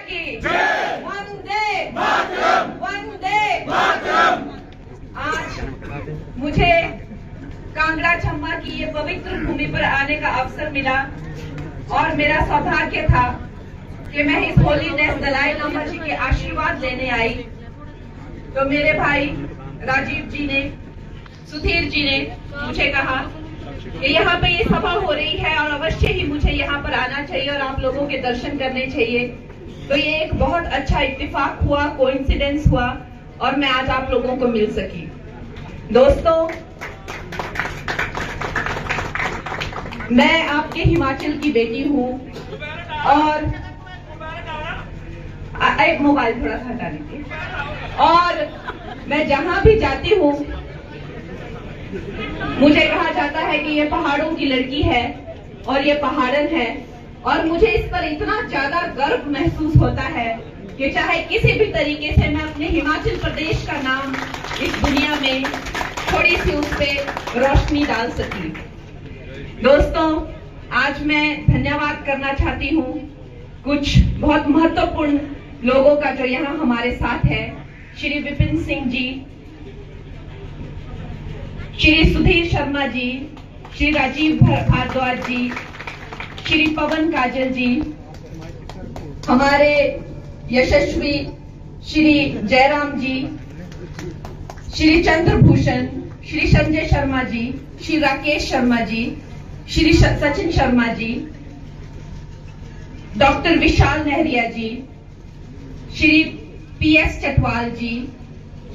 की वंदे मातरम, वंदे मातरम। आज मुझे कांगड़ा चंबा की ये पवित्र भूमि पर आने का अवसर मिला और मेरा सौभाग्य था कि मैं इस होलीनेस दलाई लामा जी के आशीर्वाद लेने आई। तो मेरे भाई राजीव जी ने, सुधीर जी ने मुझे कहा कि यहाँ पे ये सभा हो रही है और अवश्य ही मुझे यहाँ पर आना चाहिए और आप लोगों के दर्शन करने चाहिए। तो ये एक बहुत अच्छा इत्तेफाक हुआ, कोइंसिडेंस हुआ और मैं आज आप लोगों को मिल सकी। दोस्तों, मैं आपके हिमाचल की बेटी हूँ और एक मोबाइल थोड़ा सा हटा लीजिए। और मैं जहां भी जाती हूँ मुझे कहा जाता है कि ये पहाड़ों की लड़की है और ये पहाड़न है, और मुझे इस पर इतना ज्यादा गर्व महसूस होता है कि चाहे किसी भी तरीके से मैं अपने हिमाचल प्रदेश का नाम इस दुनिया में थोड़ी सी उस पे रोशनी डाल सकी। दोस्तों, आज मैं धन्यवाद करना चाहती हूँ कुछ बहुत महत्वपूर्ण लोगों का जो यहाँ हमारे साथ है। श्री विपिन सिंह जी, श्री सुधीर शर्मा जी, श्री राजीव भारद्वाज जी, श्री पवन काजल जी, हमारे यशस्वी श्री जयराम जी, श्री चंद्रभूषण, श्री संजय शर्मा जी, श्री राकेश शर्मा जी, श्री सचिन शर्मा जी, डॉक्टर विशाल नहरिया जी, श्री पीएस चटवाल जी,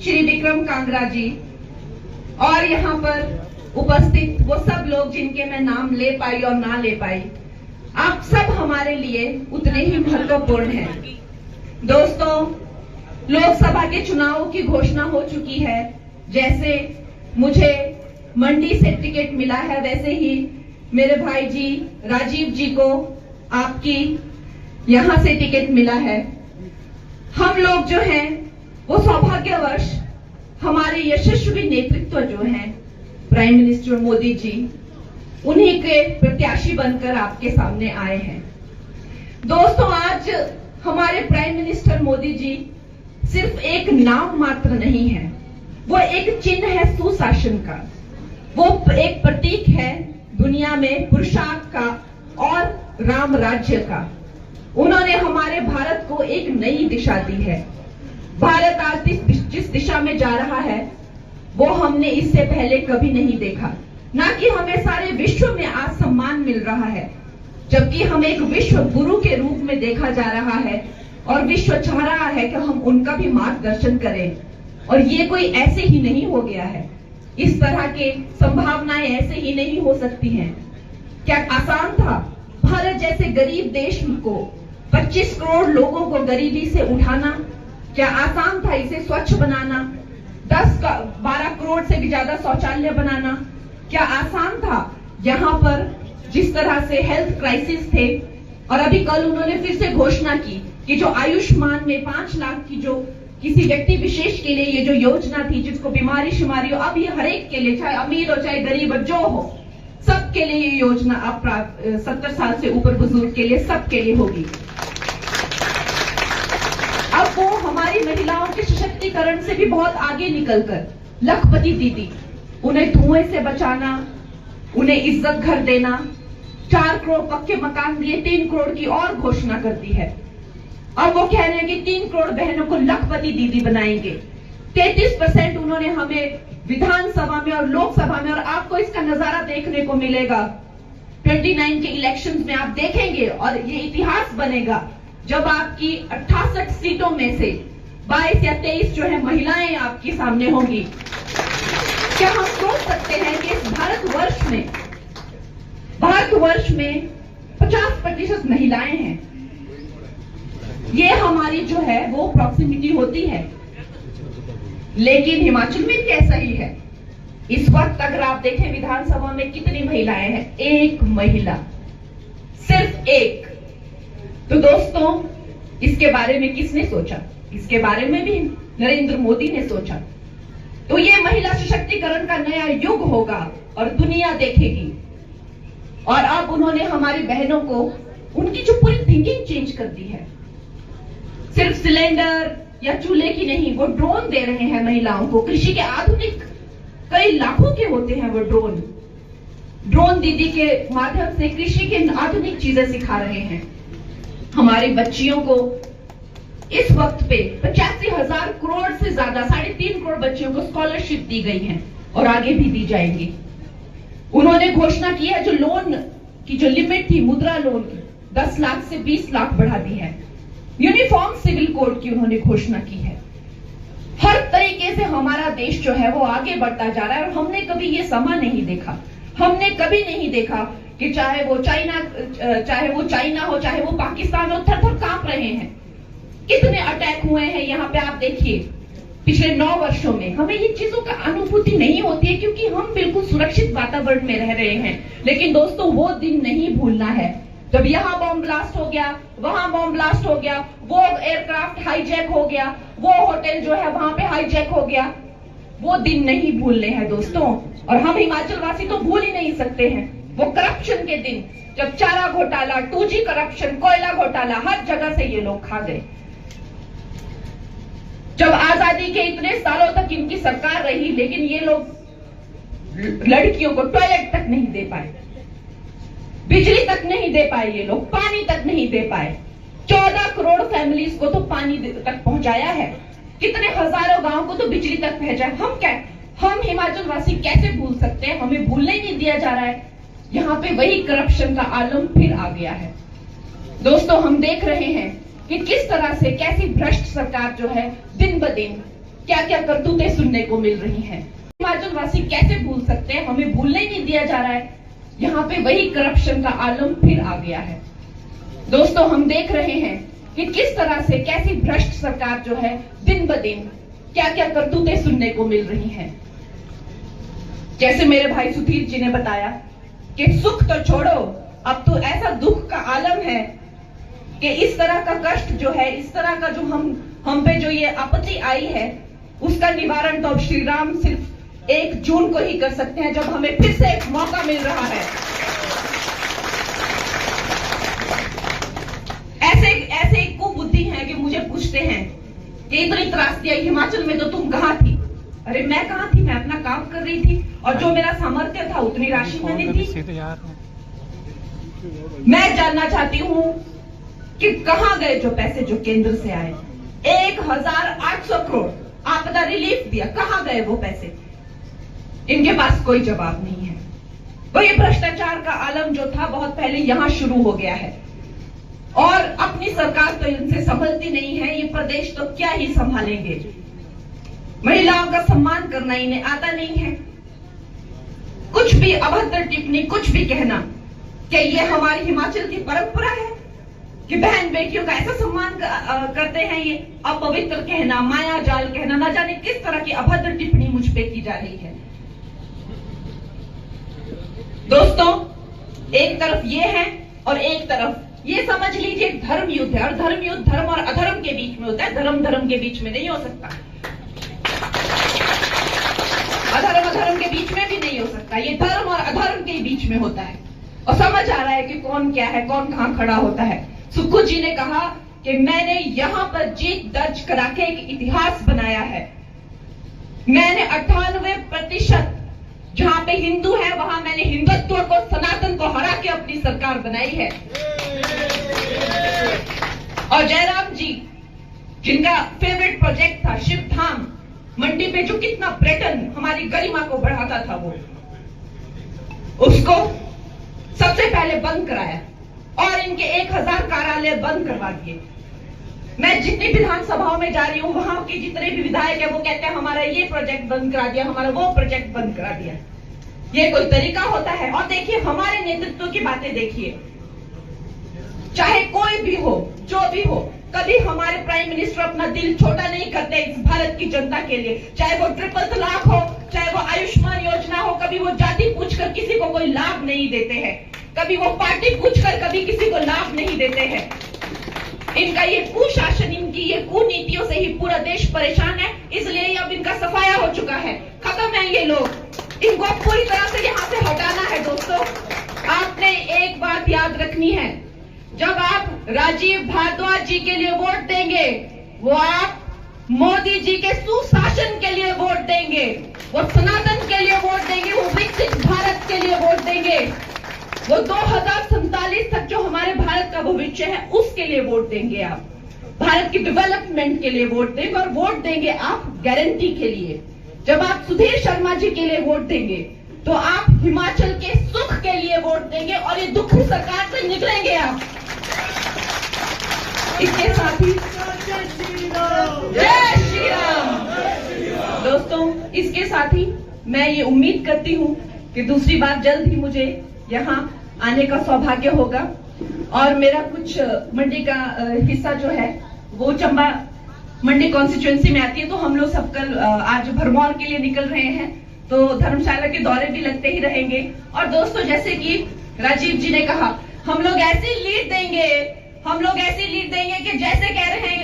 श्री विक्रम कांगरा जी और यहाँ पर उपस्थित वो सब लोग जिनके मैं नाम ले पाई और ना ले पाई, आप सब हमारे लिए उतने ही महत्वपूर्ण हैं। दोस्तों, लोकसभा के चुनावों की घोषणा हो चुकी है। जैसे मुझे मंडी से टिकट मिला है, वैसे ही मेरे भाई जी राजीव जी को आपकी यहां से टिकट मिला है। हम लोग जो हैं वो सौभाग्यवश हमारे यशस्वी नेतृत्व जो हैं प्राइम मिनिस्टर मोदी जी, उन्हीं के प्रत्याशी बनकर आपके सामने आए हैं। दोस्तों, आज हमारे प्राइम मिनिस्टर मोदी जी सिर्फ एक नाम मात्र नहीं है, वो एक चिन्ह है सुशासन का, वो एक प्रतीक है दुनिया में पुरुषार्थ का और राम राज्य का। उन्होंने हमारे भारत को एक नई दिशा दी है। भारत आज जिस दिशा में जा रहा है वो हमने इससे पहले कभी नहीं देखा। ना कि हमें सारे विश्व में आज सम्मान मिल रहा है, जबकि हम एक विश्व गुरु के रूप में देखा जा रहा है और विश्व चाह रहा है कि हम उनका भी मार्गदर्शन करें। और ये कोई ऐसे ही नहीं हो गया है, इस तरह के संभावनाएं ऐसे ही नहीं हो सकती हैं। क्या आसान था भारत जैसे गरीब देश को 25 करोड़ लोगों को गरीबी से उठाना? क्या आसान था इसे स्वच्छ बनाना? 12 करोड़ से भी ज्यादा शौचालय बनाना? क्या आसान था यहाँ पर जिस तरह से हेल्थ क्राइसिस थे? और अभी कल उन्होंने फिर से घोषणा की कि जो आयुष्मान में 5 लाख की जो किसी व्यक्ति विशेष के लिए ये जो योजना थी, जिसको बीमारी शुमारी हो, अब ये हर एक के लिए, चाहे अमीर हो चाहे गरीब जो हो, सबके लिए ये योजना अब 70 साल से ऊपर बुजुर्ग के लिए सबके लिए होगी। अब वो हमारी महिलाओं के सशक्तिकरण से भी बहुत आगे निकलकर लखपति दीदी, उन्हें धुएं से बचाना, उन्हें इज्जत घर देना, 4 करोड़ पक्के मकान दिए, 3 करोड़ की और घोषणा कर दी है। अब वो कह रहे हैं कि 3 करोड़ बहनों को लखपति दीदी बनाएंगे। 33% उन्होंने हमें विधानसभा में और लोकसभा में, और आपको इसका नजारा देखने को मिलेगा 29 के इलेक्शंस में, आप देखेंगे और ये इतिहास बनेगा जब आपकी 68 सीटों में से 22 या 23 जो है महिलाएं आपके सामने होंगी। क्या हम सोच सकते हैं कि इस भारतवर्ष में 50% महिलाएं हैं? ये हमारी जो है वो प्रॉक्सिमिटी होती है। लेकिन हिमाचल में भी ऐसा ही है। इस वक्त अगर आप देखें विधानसभा में कितनी महिलाएं हैं? 1 महिला, सिर्फ 1। तो दोस्तों, इसके बारे में किसने सोचा? इसके बारे में भी नरेंद्र मोदी ने सोचा। तो ये महिला सशक्तिकरण का नया युग होगा और दुनिया देखेगी। और अब उन्होंने हमारी बहनों को, उनकी जो पूरी थिंकिंग चेंज कर दी है। सिलेंडर या चूल्हे की नहीं, वो ड्रोन दे रहे हैं महिलाओं को। कृषि के आधुनिक कई लाखों के होते हैं वो ड्रोन दीदी के माध्यम से कृषि के आधुनिक चीजें सिखा रहे हैं। हमारी बच्चियों को इस वक्त पे 85,000 करोड़ से ज्यादा 3.5 करोड़ बच्चियों को स्कॉलरशिप दी गई है और आगे भी दी जाएंगी। उन्होंने घोषणा की है जो लोन की जो लिमिट थी मुद्रा लोन की 10 लाख से 20 लाख बढ़ा दी है। यूनिफॉर्म सिविल कोड की उन्होंने घोषणा की है। हर तरीके से हमारा देश जो है वो आगे बढ़ता जा रहा है और हमने कभी ये समा नहीं देखा। हमने कभी नहीं देखा कि चाहे वो चाइना हो, चाहे वो पाकिस्तान हो, थर-थर कांप रहे हैं। कितने अटैक हुए हैं यहाँ पे आप देखिए पिछले 9 वर्षों में। हमें ये चीजों का अनुभूति नहीं होती है क्योंकि हम बिल्कुल सुरक्षित वातावरण में रह रहे हैं। लेकिन दोस्तों वो दिन नहीं भूलना है जब यहाँ बॉम्ब ब्लास्ट हो गया, वहां बॉम्ब ब्लास्ट हो गया, वो एयरक्राफ्ट हाईजैक हो गया, वो होटल जो है वहां पे हाईजैक हो गया। वो दिन नहीं भूलने हैं दोस्तों। और हम हिमाचल वासी तो भूल ही नहीं सकते हैं वो करप्शन के दिन जब चारा घोटाला, 2G करप्शन, कोयला घोटाला, हर जगह से ये लोग खा गए। जब आजादी के इतने सालों तक इनकी सरकार रही लेकिन ये लोग लड़कियों को टॉयलेट तक नहीं दे पाए, बिजली तक नहीं दे पाए, ये लोग पानी तक नहीं दे पाए। 14 करोड़ फैमिलीज को तो पानी तक पहुंचाया है, कितने हजारों गांव को तो बिजली तक पहुंचाया। हम हिमाचल वासी कैसे भूल सकते हैं? हमें भूलने ही नहीं दिया जा रहा है। यहाँ पे वही करप्शन का आलम फिर आ गया है। दोस्तों हम देख रहे हैं कि किस तरह से कैसी भ्रष्ट सरकार जो है दिन ब दिन क्या क्या करतूतें सुनने को मिल रही हैं। हिमाचल वासी कैसे भूल सकते हैं? हमें भूलने ही नहीं दिया जा रहा है। यहाँ पे वही करप्शन का आलम फिर आ गया है। दोस्तों हम देख रहे हैं कि किस तरह से कैसी भ्रष्ट सरकार जो है दिन ब दिन क्या क्या करतूतें सुनने को मिल रही हैं। जैसे मेरे भाई सुधीर जी ने बताया कि सुख तो छोड़ो, अब तो ऐसा दुख का आलम है कि इस तरह का कष्ट जो है, इस तरह का जो हम पे जो ये आपत्ति आई है उसका निवारण तो अब श्री राम सिर्फ 1 जून को ही कर सकते हैं जब हमें फिर से एक मौका मिल रहा है। ऐसे एक कुबुद्धि है कि मुझे पूछते हैं कि इतनी त्रासदी आई हिमाचल में तो तुम कहां थी? अरे मैं कहां थी? मैं अपना काम कर रही थी और जो मेरा सामर्थ्य था उतनी राशि मैंने दी। मैं जानना चाहती हूं कि कहां गए जो पैसे जो केंद्र से आए। 1,800 करोड़ आपदा रिलीफ दिया, कहां गए वो पैसे? इनके पास कोई जवाब नहीं है। वही भ्रष्टाचार का आलम जो था बहुत पहले यहां शुरू हो गया है और अपनी सरकार तो इनसे संभलती नहीं है। ये प्रदेश तो क्या ही संभालेंगे। महिलाओं का सम्मान करना इन्हें आता नहीं है। कुछ भी अभद्र टिप्पणी, कुछ भी कहना, क्या ये हमारी हिमाचल की परंपरा है कि बहन बेटियों का ऐसा सम्मान करते हैं? ये अपवित्र कहना, माया जाल कहना, ना जाने किस तरह की अभद्र टिप्पणी मुझ पे की जा रही है। दोस्तों एक तरफ ये है और एक तरफ ये समझ लीजिए धर्म युद्ध है। और धर्म युद्ध धर्म और अधर्म के बीच में होता है, धर्म के बीच में नहीं हो सकता, अधर्म के बीच में भी नहीं हो सकता। ये धर्म और अधर्म के बीच में होता है और समझ आ रहा है कि कौन क्या है, कौन कहां खड़ा होता है। सुक्खू जी ने कहा कि मैंने यहां पर जीत दर्ज करा के एक इतिहास बनाया है। मैंने 98% जहां पे हिंदू है वहां मैंने हिंदुत्व को, सनातन को हरा के अपनी सरकार बनाई है। और जयराम जी जिनका फेवरेट प्रोजेक्ट था शिव धाम मंडी पे, जो कितना पर्यटन हमारी गरिमा को बढ़ाता था, वो उसको सबसे पहले बंद कराया और इनके 1000 कार्यालय बंद करवा दिए। मैं जितनी विधानसभाओं में जा रही हूं वहां के जितने भी विधायक है वो कहते हैं हमारा ये प्रोजेक्ट बंद करा दिया, हमारा वो प्रोजेक्ट बंद करा दिया। ये कोई तरीका होता है? और देखिए हमारे नेतृत्व की बातें देखिए, चाहे कोई भी हो, जो भी हो, कभी हमारे प्राइम मिनिस्टर अपना दिल छोटा नहीं करते इस भारत की जनता के लिए। चाहे वो ट्रिपल तलाक हो, चाहे वो आयुष्मान योजना हो, कभी वो जाति पूछकर किसी को कोई लाभ नहीं देते हैं, कभी वो पार्टी पूछकर कभी किसी को लाभ नहीं देते हैं। इनका ये कुशासन, इनकी ये कुनीतियों से ही पूरा देश परेशान है, इसलिए अब इनका सफाया हो चुका है, खत्म है ये लोग, इनको पूरी तरह से यहाँ से हटाना है। दोस्तों आपने एक बात याद रखनी है, जब आप राजीव भारद्वाज जी के लिए वोट देंगे, वो आप मोदी जी के सुशासन के लिए वोट देंगे, वो सनातन के लिए वोट देंगे, वो विकसित भारत के लिए वोट देंगे, वो 2047 तक जो हमारे भारत का भविष्य है उसके लिए वोट देंगे आप, भारत की डेवलपमेंट के लिए वोट देंगे। और वोट देंगे आप गारंटी के लिए। जब आप सुधीर शर्मा जी के लिए वोट देंगे तो आप हिमाचल के सुख के लिए वोट देंगे और ये दुख सरकार से निकलेंगे आप। इसके साथ ही जय श्री राम। दोस्तों, इसके साथ ही मैं ये उम्मीद करती हूँ कि दूसरी बार जल्द ही मुझे यहाँ आने का सौभाग्य होगा और मेरा कुछ मंडी का हिस्सा जो है वो चंबा मंडी कॉन्स्टिट्यूएंसी में आती है। तो हम लोग सब कल आज भरमौर के लिए निकल रहे हैं, तो धर्मशाला के दौरे भी लगते ही रहेंगे। और दोस्तों, जैसे कि राजीव जी ने कहा, हम लोग ऐसी लीड देंगे कि जैसे कह रहे हैं